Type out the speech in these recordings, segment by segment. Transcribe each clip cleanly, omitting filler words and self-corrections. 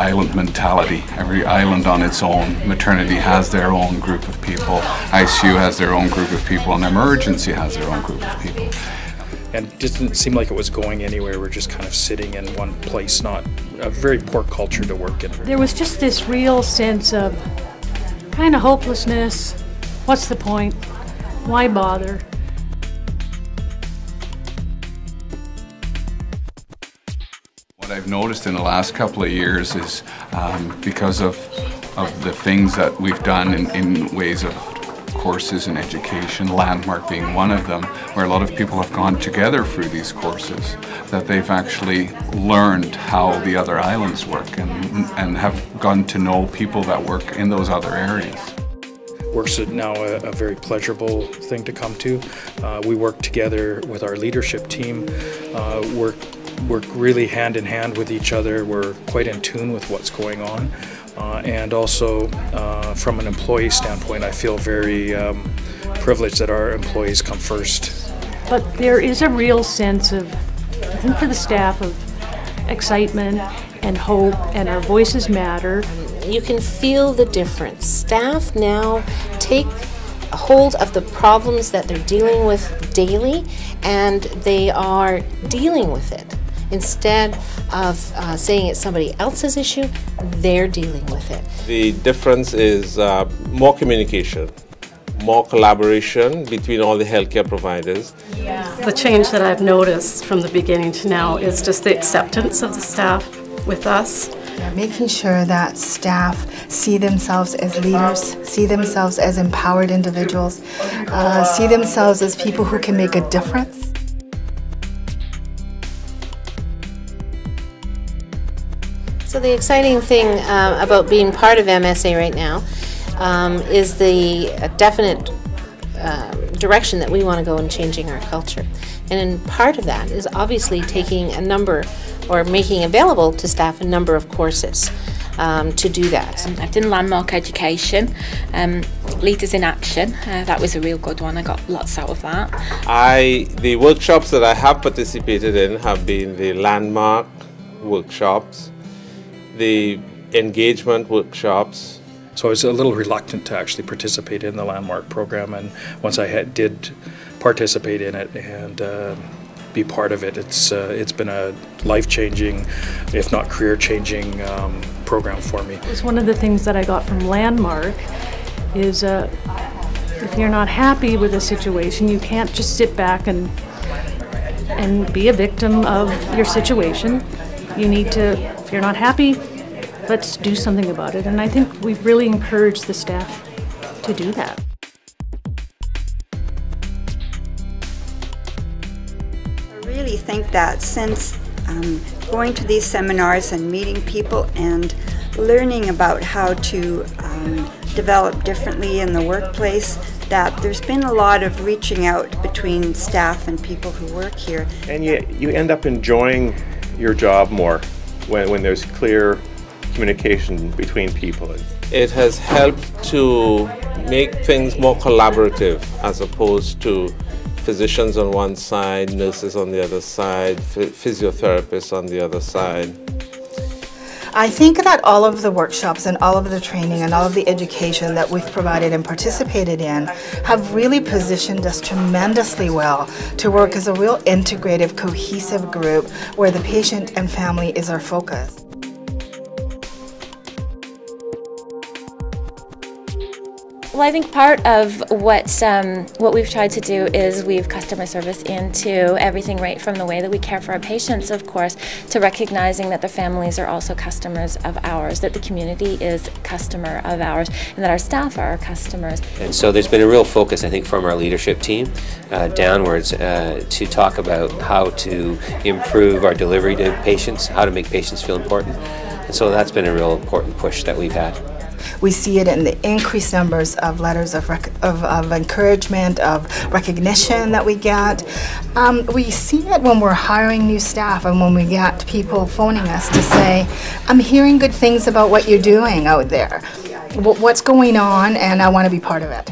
island mentality. Every island on its own. Maternity has their own group of people. ICU has their own group of people, and emergency has their own group of people. And it didn't seem like it was going anywhere. We're just kind of sitting in one place, not a very poor culture to work in. There was just this real sense of kind of hopelessness. What's the point? Why bother? What I've noticed in the last couple of years is because of the things that we've done in ways of courses in education, Landmark being one of them, where a lot of people have gone together through these courses, that they've actually learned how the other islands work and have gotten to know people that work in those other areas. Work's now a very pleasurable thing to come to. We work together with our leadership team, work really hand in hand with each other. We're quite in tune with what's going on. And also, from an employee standpoint, I feel very privileged that our employees come first. But there is a real sense of, I think for the staff, of excitement and hope, and our voices matter. You can feel the difference. Staff now take hold of the problems that they're dealing with daily, and they are dealing with it. Instead of saying it's somebody else's issue, they're dealing with it. The difference is more communication, more collaboration between all the healthcare providers. The change that I've noticed from the beginning to now is just the acceptance of the staff with us. Making sure that staff see themselves as leaders, see themselves as empowered individuals, see themselves as people who can make a difference. So the exciting thing about being part of MSA right now is the definite direction that we want to go in changing our culture. And part of that is obviously taking a number, or making available to staff a number of courses to do that. I've done Landmark Education, Leaders in Action, that was a real good one, I got lots out of that. The workshops that I have participated in have been the Landmark workshops, the engagement workshops. So I was a little reluctant to actually participate in the Landmark program, and once I did participate in it and be part of it, it's been a life-changing, if not career-changing program for me. It's one of the things that I got from Landmark is if you're not happy with a situation, you can't just sit back and be a victim of your situation. You need to, if you're not happy, let's do something about it. And I think we've really encouraged the staff to do that. I really think that since going to these seminars and meeting people and learning about how to develop differently in the workplace, that there's been a lot of reaching out between staff and people who work here. And you end up enjoying your job more when there's clear communication between people. It has helped to make things more collaborative as opposed to physicians on one side, nurses on the other side, physiotherapists on the other side. I think that all of the workshops and all of the training and all of the education that we've provided and participated in have really positioned us tremendously well to work as a real integrative, cohesive group where the patient and family is our focus. Well, I think part of what we've tried to do is weave customer service into everything, right from the way that we care for our patients, of course, to recognizing that the families are also customers of ours, that the community is a customer of ours, and that our staff are our customers. And so there's been a real focus, I think, from our leadership team downwards to talk about how to improve our delivery to patients, how to make patients feel important. And so that's been a real important push that we've had. We see it in the increased numbers of letters of encouragement, of recognition that we get. We see it when we're hiring new staff and when we get people phoning us to say, I'm hearing good things about what you're doing out there. What's going on, and I want to be part of it.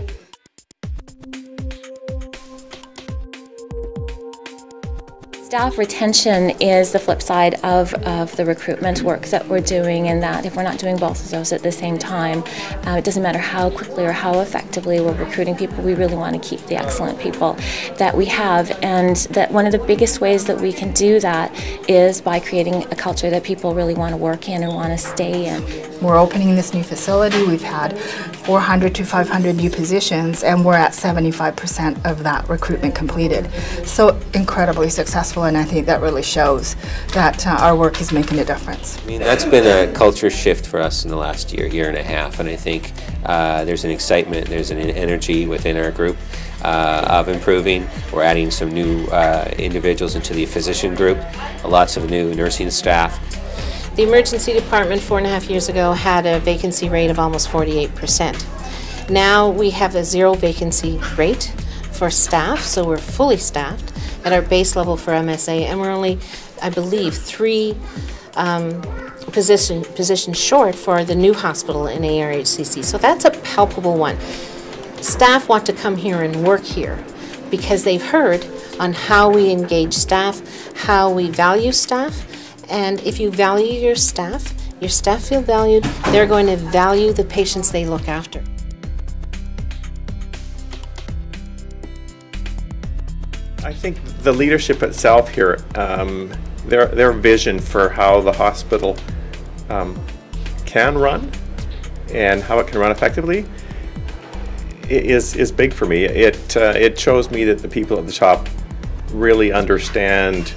Staff retention is the flip side of the recruitment work that we're doing, in that if we're not doing both of those at the same time, it doesn't matter how quickly or how effectively we're recruiting people, we really want to keep the excellent people that we have. And that one of the biggest ways that we can do that is by creating a culture that people really want to work in and want to stay in. We're opening this new facility. We've had 400 to 500 new positions, and we're at 75% of that recruitment completed. So incredibly successful, and I think that really shows that our work is making a difference. I mean, that's been a culture shift for us in the last year and a half, and I think there's an excitement, there's an energy within our group of improving. We're adding some new individuals into the physician group, lots of new nursing staff. The emergency department 4.5 years ago had a vacancy rate of almost 48%. Now we have a 0 vacancy rate for staff, so we're fully staffed at our base level for MSA, and we're only, I believe, 3 positions short for the new hospital in ARHCC. So that's a palpable one. Staff want to come here and work here because they've heard on how we engage staff, how we value staff, and if you value your staff feel valued, they're going to value the patients they look after. I think the leadership itself here, their vision for how the hospital can run and how it can run effectively is big for me. It shows me that the people at the top really understand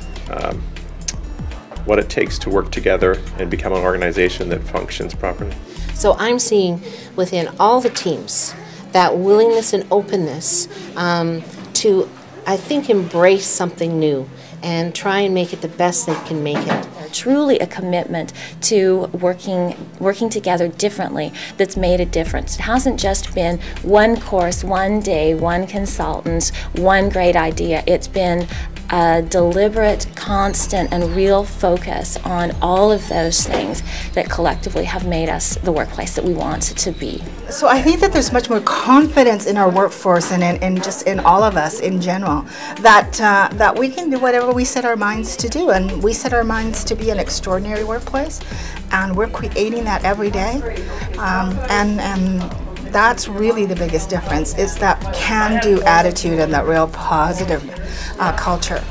what it takes to work together and become an organization that functions properly. So I'm seeing within all the teams that willingness and openness to, I think, embrace something new and try and make it the best they can make it. Truly a commitment to working together differently that's made a difference. It hasn't just been one course, one day, one consultant, one great idea. It's been a deliberate, constant, and real focus on all of those things that collectively have made us the workplace that we want it to be. So I think that there's much more confidence in our workforce and just in all of us in general, that we can do whatever we set our minds to do, and we set our minds to be an extraordinary workplace, and we're creating that every day, and that's really the biggest difference, is that can-do attitude and that real positive culture.